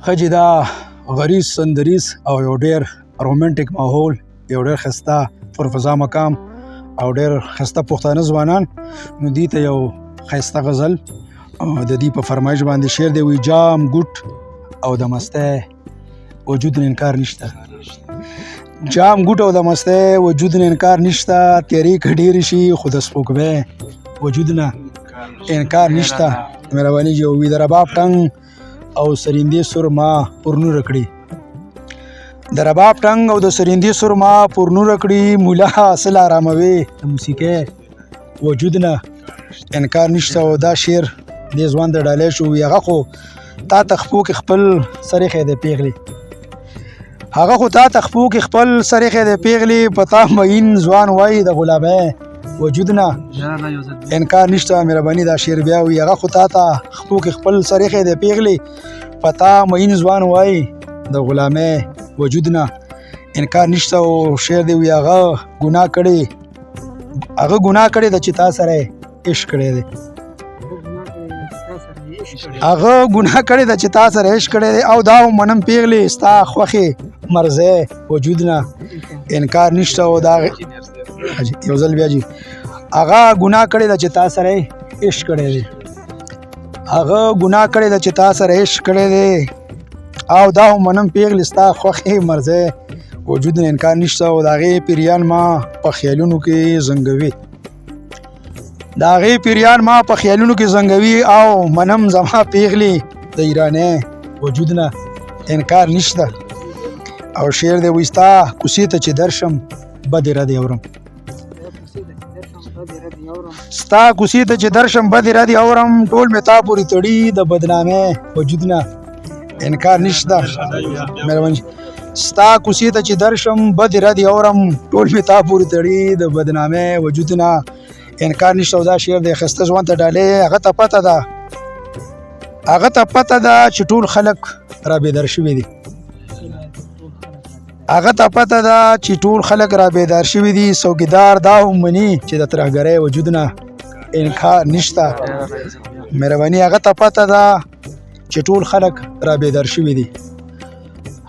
ښځې دا غریز سندریز او یو ډېر رومانټیک ماحول، یو ډېر ښایسته پرفضا مقام او ډېر ښایسته پښتانه ځوانان، نو دوی ته یو ښایسته غزل د دوی په فرمایش باندې شعر دی. وایي جام ګوټ او د مستی وجود نه انکار نشته. جام ګوټ او د مستی وجود نه انکار نشته. تیارې که ډېرې شي خو د سپوږمۍ وجود نه انکار نشته. مهرباني جو وي د رباب ټنګ او سرندې سر ما پر نور کړي. د رباب ټنګ او د سرندې سر ما پر نور کړي. مولا اصل آراموي د موسیقۍ وجود نه انکار نشته. او دا شعر دې ځوان د ډالۍ شو. هغه خو تا تخپو کې خپل سرېښی دی پیغلې، هغه خو تا تخپو کې خپل سرېښی دی پیغلې. پتا مین ځوان وایي د غلامۍ وجود نه انکار نشته. مهرباني دا شعر بیا وي. هغه خو تا خپو کې خپل سرېښی دی پیغلې. پتا مین ځوان وایي د غلامۍ وجود نه انکار نشته. او شعر دی وي هغه ګناه کړې ده چې تا سره عشق کړی دی. هغه ګناه کړې ده چې تا سره عشق کړی دی. او دا منم پیغلې ستا خوښې مرضی وجود نه انکار نشته. او دا یو ځل بیا جي هغه ګناه کړې ده چې تا سره عشق کړی دی. هغه ګناه کړې ده چې تا سره عشق کړی دی. او دا منم پیغلې ستا خوښې مرضی وجود نه انکار نشته. او د هغې پیریان ما په خیالونو کې زنګوي. د هغې پیریان ما په خیالونو کې زنګوي. او منم زما پیغلې د ایرانۍ وجود نه انکار نشته. او شعر دی وایي ستا کوڅې ته چې درشم بدې ردې اورم. ستا کوڅې ته چې درشم بدې ردې اورم. ټول مې تا پورې تړي د بدنامۍ وجود نه انکار نشته. مهرباني ستا کوڅې ته چې درشم بدې ردې اورم. ټول مې تا پورې تړي د بدنامۍ وجود نه انکار نشته. او دا شعر دی ښایسته ځوان ته ډالۍ. هغه ته پته ده چې ټول خلک را بیدار شوي دي. هغه ته پته ده چې ټول خلک را بیدار شوي دي. څوکیدار دا هم مني چې د ترهګرۍ وجود نه انکار نشته. مهرباني هغه ته پته ده چې ټول خلک را بیدار شوي دي.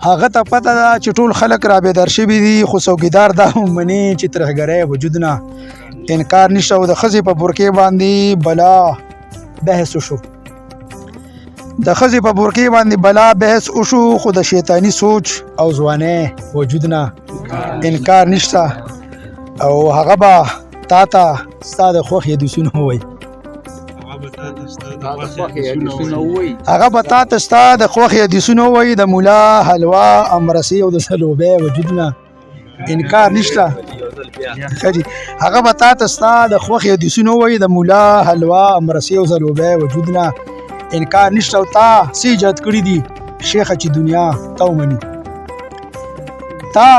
هغه ته پته ده چې ټول خلک را بیدار شوي دي. خو څوکیدار دا هم مني چې ترهګرۍ وجود نه انکار نشته. او د ښځې په برکې باندې بلا بحث وشو. د ښځې په برکې باندې بلا بحث وشو. خو د شیطاني سوچ او ځوانۍ وجود نه انکار نشته. او هغه به تا ته ستا د خوښې حدیثونه ووایي. هغه به تا ته ستا د خوښې حدیثونه ووایي. د مولا حلوا امرسي او د سلوبۍ وجود نه انکار نشته. هغه به تا ته ستا د خوښې حدیثونه ووایي. د مولا حلوا امرسي او سلوبۍ وجود نه انکار نشته. او تا څه ایجاد کړي دي شیخه چې دنیا تا ومني. تا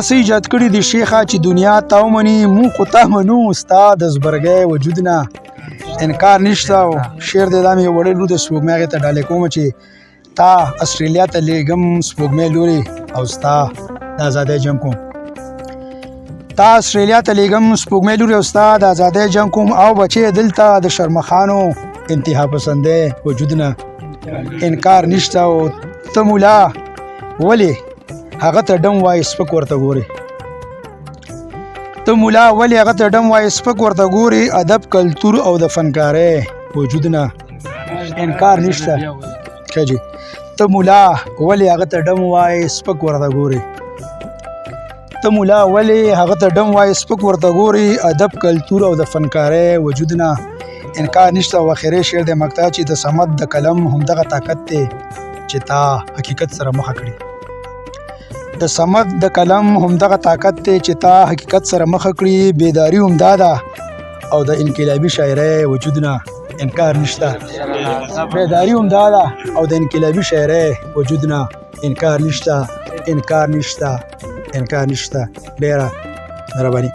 څه ایجاد کړي دي شیخه چې دنیا تا ومني. مونږ خو تا منو ستا د زبرګۍ وجود نه انکار نشته. او شعر دی دا مې وړی لور د سپوږمۍ هغې ته ډالۍ کومه چې تا اسټرالیا ته لیږم سپوږمۍ لورې او ستا د ازادۍ جنګ کوم. تا اسټرالیا ته لیږم سپوږمۍ لورې او ستا د ازادۍ جنګ کوم. او بچې دلته د شرمخانو انتها پسندۍ وجود نه انکار نشته. او ته مولا ولې هغه ته ډم وایي سپک ورته ګورې. ته مولا ولې هغه ته ډم وایي سپک ورته ګورې. ادب کلتور او د فنکارۍ وجود نه انکار نشته. ښه ته مولا ولې هغه ته ډم وایي سپک ورته ګورې. ته مولا ولې هغه ته ډم وایي سپک ورته ګورې. ادب کلتور او د فنکارۍ وجود نه انکار نشته. او اخري شعر د مقطع چې د صمد د قلم همدغه طاقت دی چې تا حقیقت سره مخه کړي. د صمد د قلم همدغه طاقت دی چې تا حقیقت سره مخه کړي. بیداری همدا ده او د انقلابي شاعرۍ وجود نه انکار نشته. بیداری همدا ده او د انقلابي شاعرۍ وجود نه انکار نشته. انکار نشته. ډیره مهرباني.